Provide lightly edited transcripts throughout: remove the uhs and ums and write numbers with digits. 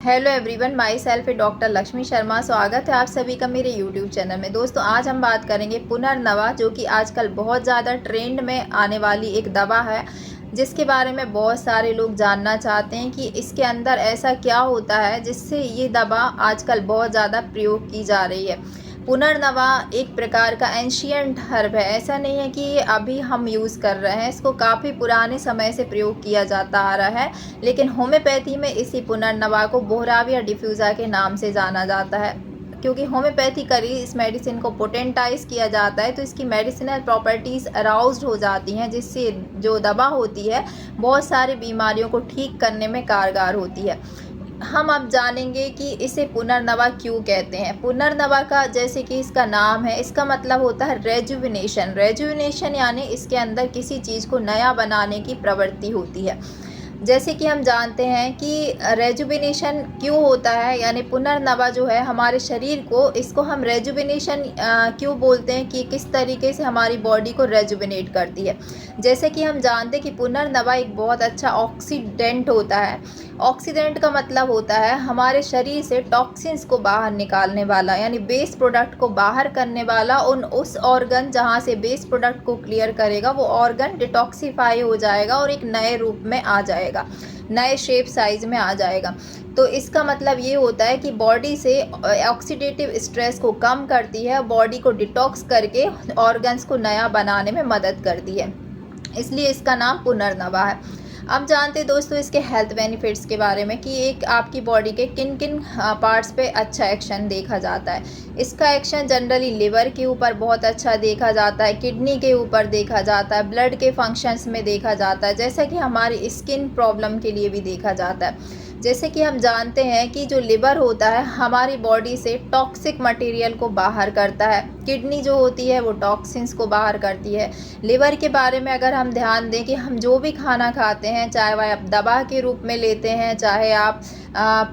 Hello everyone, my self doctor Lakshmi Sharma. स्वागत है आप सभी का मेरे यूट्यूब चैनल में। दोस्तों, आज हम बात करेंगे पुनर्नवा, जो कि आजकल बहुत ज़्यादा ट्रेंड में आने वाली एक दवा है, जिसके बारे में बहुत सारे लोग जानना चाहते हैं कि इसके अंदर ऐसा क्या होता है जिससे ये दवा आजकल बहुत ज़्यादा प्रयोग की जा रही है। पुनर्नवा एक प्रकार का एंशियंट हर्ब है। ऐसा नहीं है कि ये अभी हम यूज़ कर रहे हैं, इसको काफ़ी पुराने समय से प्रयोग किया जाता आ रहा है। लेकिन होम्योपैथी में इसी पुनर्नवा को बोहराविया डिफ्यूज़ा के नाम से जाना जाता है, क्योंकि होम्योपैथिकली इस मेडिसिन को पोटेंटाइज किया जाता है, तो इसकी मेडिसिनल प्रॉपर्टीज़ अराउज्ड हो जाती हैं, जिससे जो दवा होती है बहुत सारी बीमारियों को ठीक करने में कारगर होती है। हम अब जानेंगे कि इसे पुनर्नवा क्यों कहते हैं। पुनर्नवा का, जैसे कि इसका नाम है, इसका मतलब होता है रेजुविनेशन। रेजुविनेशन यानी इसके अंदर किसी चीज़ को नया बनाने की प्रवृत्ति होती है। जैसे कि हम जानते हैं कि रेजुविनेशन क्यों होता है, यानी पुनर्नवा जो है हमारे शरीर को, इसको हम रेजुविनेशन क्यों बोलते हैं कि किस तरीके से हमारी बॉडी को रेजुविनेट करती है। जैसे कि हम जानते हैं कि पुनर्नवा एक बहुत अच्छा ऑक्सीडेंट होता है। ऑक्सीडेंट का मतलब होता है हमारे शरीर से टॉक्सिन्स को बाहर निकालने वाला, यानी वेस्ट प्रोडक्ट को बाहर करने वाला। उस ऑर्गन जहाँ से वेस्ट प्रोडक्ट को क्लियर करेगा, वो ऑर्गन डिटॉक्सिफाई हो जाएगा और एक नए रूप में आ जाएगा, नए शेप साइज में आ जाएगा। तो इसका मतलब ये होता है कि बॉडी से ऑक्सीडेटिव स्ट्रेस को कम करती है, बॉडी को डिटॉक्स करके ऑर्गन्स को नया बनाने में मदद करती है, इसलिए इसका नाम पुनर्नवा है। अब जानते हैं दोस्तों इसके हेल्थ बेनिफिट्स के बारे में कि एक आपकी बॉडी के किन किन पार्ट्स पे अच्छा एक्शन देखा जाता है। इसका एक्शन जनरली लिवर के ऊपर बहुत अच्छा देखा जाता है, किडनी के ऊपर देखा जाता है, ब्लड के फंक्शंस में देखा जाता है, जैसा कि हमारी स्किन प्रॉब्लम के लिए भी देखा जाता है। जैसे कि हम जानते हैं कि जो लिवर होता है हमारी बॉडी से टॉक्सिक मटेरियल को बाहर करता है, किडनी जो होती है वो टॉक्सिन्स को बाहर करती है। लिवर के बारे में अगर हम ध्यान दें कि हम जो भी खाना खाते हैं, चाहे वह आप दवा के रूप में लेते हैं, चाहे आप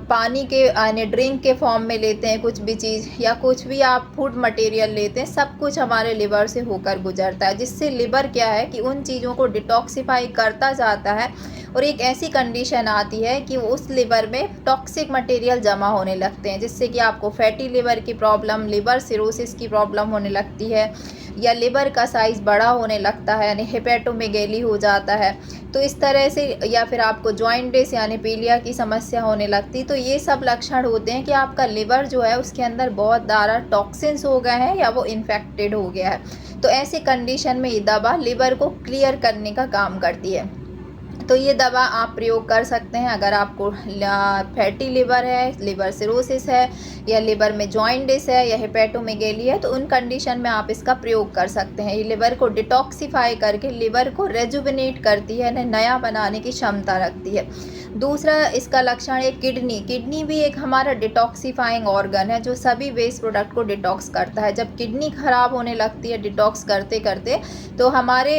पानी के यानी ड्रिंक के फॉर्म में लेते हैं कुछ भी चीज़, या कुछ भी आप फूड मटेरियल लेते हैं, सब कुछ हमारे लिवर से होकर गुजरता है, जिससे लिवर क्या है कि उन चीज़ों को डिटॉक्सिफाई करता जाता है और एक ऐसी कंडीशन आती है कि उस लिवर में टॉक्सिक मटेरियल जमा होने लगते हैं, जिससे कि आपको फैटी लिवर की प्रॉब्लम, लिवर सिरोसिस की प्रॉब्लम होने लगती है, या लिवर का साइज़ बड़ा होने लगता है, यानी हेपेटोमेगेली हो जाता है। तो इस तरह से, या फिर आपको जॉइंटिस यानी पीलिया की समस्या होने लगती। तो ये सब लक्षण होते हैं कि आपका लिवर जो है उसके अंदर बहुत ज़्यादा टॉक्सिन्स हो गए हैं या वो इन्फेक्टेड हो गया है। तो ऐसी कंडीशन में ये दवा लिवर को क्लियर करने का काम करती है। तो ये दवा आप प्रयोग कर सकते हैं अगर आपको फैटी लिवर है, लिवर सिरोसिस है, या लिवर में जॉइंटिस है, या हेपेटोमेगेली है, तो उन कंडीशन में आप इसका प्रयोग कर सकते हैं। ये लिवर को डिटॉक्सिफाई करके लिवर को रेजुविनेट करती है, नया बनाने की क्षमता रखती है। दूसरा इसका लक्षण है किडनी। किडनी भी एक हमारा डिटॉक्सिफाइंग ऑर्गन है, जो सभी वेस्ट प्रोडक्ट को डिटॉक्स करता है। जब किडनी ख़राब होने लगती है डिटॉक्स करते करते, तो हमारे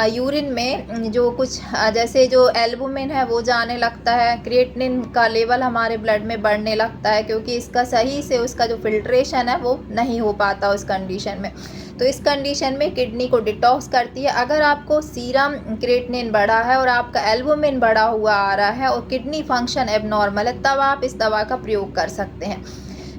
यूरिन में जो कुछ जैसे जो एल्बुमिन है वो जाने लगता है, क्रिएटिनिन का लेवल हमारे ब्लड में बढ़ने लगता है, क्योंकि इसका सही से उसका जो फिल्ट्रेशन है वो नहीं हो पाता उस कंडीशन में। तो इस कंडीशन में किडनी को डिटॉक्स करती है। अगर आपको सीरम क्रिएटिनिन बढ़ा है और आपका एल्बुमिन बढ़ा हुआ आ रहा है और किडनी फंक्शन एबनॉर्मल है, तब आप इस दवा का प्रयोग कर सकते हैं,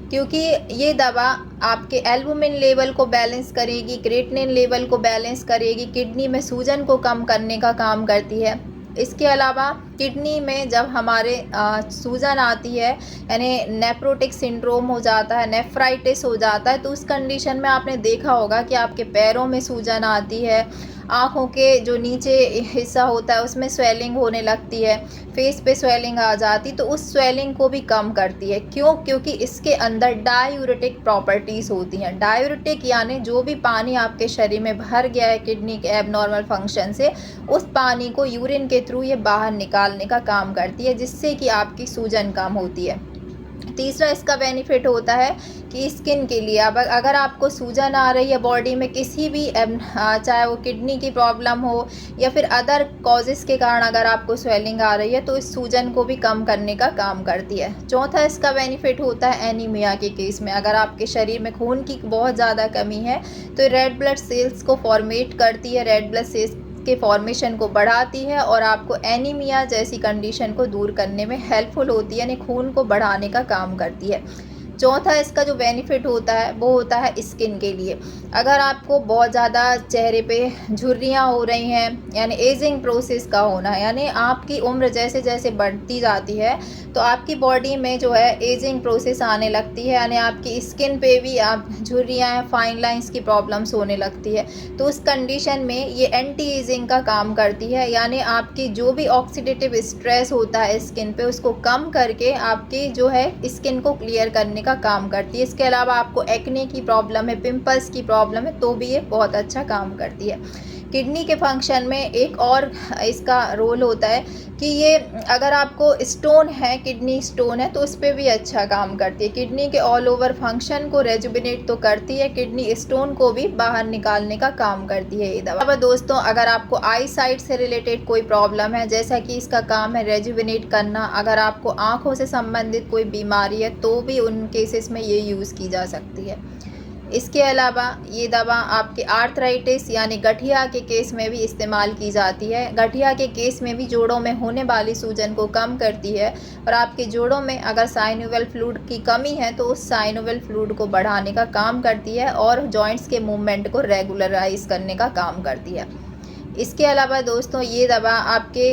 क्योंकि ये दवा आपके एल्बुमिन लेवल को बैलेंस करेगी, क्रिएटिनिन लेवल को बैलेंस करेगी, किडनी में सूजन को कम करने का काम करती है। इसके अलावा किडनी में जब हमारे सूजन आती है, यानी नेफ्रोटिक सिंड्रोम हो जाता है, नेफ्राइटिस हो जाता है, तो उस कंडीशन में आपने देखा होगा कि आपके पैरों में सूजन आती है, आँखों के जो नीचे हिस्सा होता है उसमें स्वेलिंग होने लगती है, फेस पे स्वेलिंग आ जाती, तो उस स्वेलिंग को भी कम करती है। क्यों? क्योंकि इसके अंदर डायूरेटिक प्रॉपर्टीज़ होती हैं। डायूरेटिक यानी जो भी पानी आपके शरीर में भर गया है किडनी के एबनॉर्मल फंक्शन से, उस पानी को यूरिन के थ्रू ये बाहर निकालने का काम करती है, जिससे कि आपकी सूजन कम होती है। तीसरा इसका बेनिफिट होता है कि स्किन के लिए, अब अगर आपको सूजन आ रही है बॉडी में किसी भी चाहे वो किडनी की प्रॉब्लम हो या फिर अदर कॉजेज़ के कारण अगर आपको स्वेलिंग आ रही है, तो इस सूजन को भी कम करने का काम करती है। चौथा इसका बेनिफिट होता है एनीमिया के केस में। अगर आपके शरीर में खून की बहुत ज़्यादा कमी है तो रेड ब्लड सेल्स को फॉर्मेट करती है, रेड ब्लड के फॉर्मेशन को बढ़ाती है और आपको एनीमिया जैसी कंडीशन को दूर करने में हेल्पफुल होती है, यानी खून को बढ़ाने का काम करती है। चौथा इसका जो बेनिफिट होता है वो होता है स्किन के लिए। अगर आपको बहुत ज़्यादा चेहरे पे झुर्रियाँ हो रही हैं, यानी एजिंग प्रोसेस का होना है, यानी आपकी उम्र जैसे जैसे बढ़ती जाती है तो आपकी बॉडी में जो है एजिंग प्रोसेस आने लगती है, यानी आपकी स्किन पे भी आप झुर्रियाँ, फाइन लाइंस की प्रॉब्लम्स होने लगती है। तो उस कंडीशन में ये एंटी एजिंग का काम करती है, यानी आपकी जो भी ऑक्सीडेटिव स्ट्रेस होता है स्किन पे उसको कम करके आपकी जो है स्किन को क्लियर करने का काम करती है। इसके अलावा आपको एक्ने की प्रॉब्लम है, पिंपल्स की प्रॉब्लम है, तो भी ये बहुत अच्छा काम करती है। किडनी के फंक्शन में एक और इसका रोल होता है कि ये अगर आपको स्टोन है, किडनी स्टोन है, तो उस पर भी अच्छा काम करती है। किडनी के ऑल ओवर फंक्शन को रेजुविनेट तो करती है, किडनी स्टोन को भी बाहर निकालने का काम करती है ये दवा। अब दोस्तों, अगर आपको आई साइट से रिलेटेड कोई प्रॉब्लम है, जैसा कि इसका काम है रेजुविनेट करना, अगर आपको आँखों से संबंधित कोई बीमारी है तो भी उन केसेस में ये यूज़ की जा सकती है। इसके अलावा ये दवा आपके आर्थराइटिस यानी गठिया के केस में भी इस्तेमाल की जाती है। गठिया के केस में भी जोड़ों में होने वाली सूजन को कम करती है और आपके जोड़ों में अगर साइनोवियल फ्लूइड की कमी है तो उस साइनोवियल फ्लूइड को बढ़ाने का काम करती है और जॉइंट्स के मूवमेंट को रेगुलराइज करने का काम करती है। इसके अलावा दोस्तों, ये दवा आपके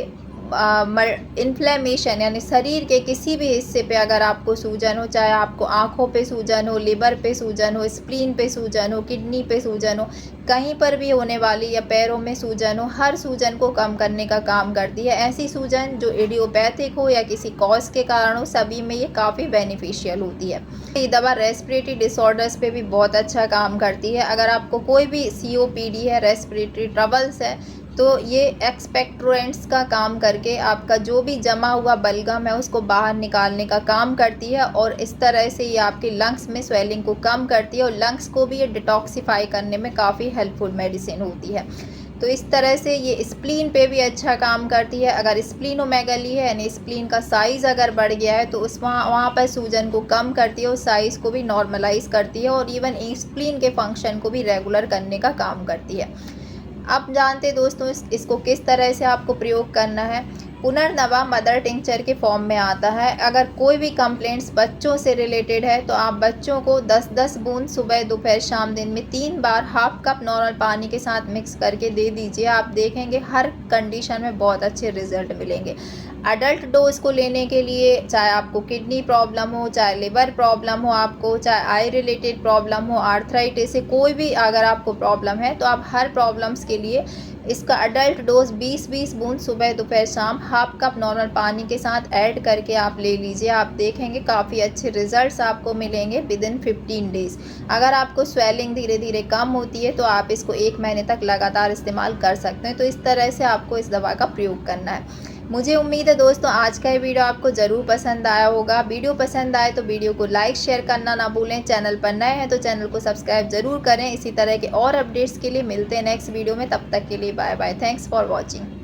इन्फ्लेमेशन यानी शरीर के किसी भी हिस्से पे अगर आपको सूजन हो, चाहे आपको आँखों पे सूजन हो, लिवर पे सूजन हो, स्प्लीन पे सूजन हो, किडनी पे सूजन हो, कहीं पर भी होने वाली या पैरों में सूजन हो, हर सूजन को कम करने का काम करती है। ऐसी सूजन जो इडियोपैथिक हो या किसी कॉज के कारण हो, सभी में ये काफ़ी बेनिफिशियल होती है। ये दवा रेस्पिरेटरी डिसऑर्डर्स पे भी बहुत अच्छा काम करती है। अगर आपको कोई भी COPD है, रेस्पिरेटरी ट्रबल्स है, तो ये एक्सपेक्टोरेंट्स का काम करके आपका जो भी जमा हुआ बलगम है उसको बाहर निकालने का काम करती है और इस तरह से ये आपके लंग्स में स्वेलिंग को कम करती है और लंग्स को भी ये डिटॉक्सिफाई करने में काफ़ी हेल्पफुल मेडिसिन होती है। तो इस तरह से ये स्प्लीन पे भी अच्छा काम करती है। अगर स्प्लीनोमेगली है यानी स्प्लीन का साइज़ अगर बढ़ गया है तो उस वहाँ पर सूजन को कम करती है और साइज़ को भी नॉर्मलाइज करती है और इवन स्प्लीन के फंक्शन को भी रेगुलर करने का काम करती है। अब जानते दोस्तों इसको किस तरह से आपको प्रयोग करना है। पुनर्नवा मदर टिंचर के फॉर्म में आता है। अगर कोई भी कंप्लेंट्स बच्चों से रिलेटेड है तो आप बच्चों को 10-10 बूंद सुबह, दोपहर, शाम दिन में 3 बार हाफ कप नॉर्मल पानी के साथ मिक्स करके दे दीजिए। आप देखेंगे हर कंडीशन में बहुत अच्छे रिजल्ट मिलेंगे। अडल्ट डोज को लेने के लिए चाहे आपको किडनी प्रॉब्लम हो, चाहे लिवर प्रॉब्लम हो, आपको चाहे आई रिलेटेड प्रॉब्लम हो, आर्थराइटिस से कोई भी अगर आपको प्रॉब्लम है तो आप हर प्रॉब्लम्स के लिए इसका अडल्ट डोज 20-20 बूंद सुबह, दोपहर, शाम हाफ कप नॉर्मल पानी के साथ ऐड करके आप ले लीजिए। आप देखेंगे काफ़ी अच्छे रिजल्ट्स आपको मिलेंगे विदिन 15 डेज़। अगर आपको स्वेलिंग धीरे धीरे कम होती है तो आप इसको 1 महीने तक लगातार इस्तेमाल कर सकते हैं। तो इस तरह से आपको इस दवा का प्रयोग करना है। मुझे उम्मीद है दोस्तों आज का ये वीडियो आपको ज़रूर पसंद आया होगा। वीडियो पसंद आए तो वीडियो को लाइक शेयर करना ना भूलें। चैनल पर नए हैं तो चैनल को सब्सक्राइब ज़रूर करें। इसी तरह के और अपडेट्स के लिए मिलते हैं नेक्स्ट वीडियो में। तब तक के लिए bye bye. Thanks for watching.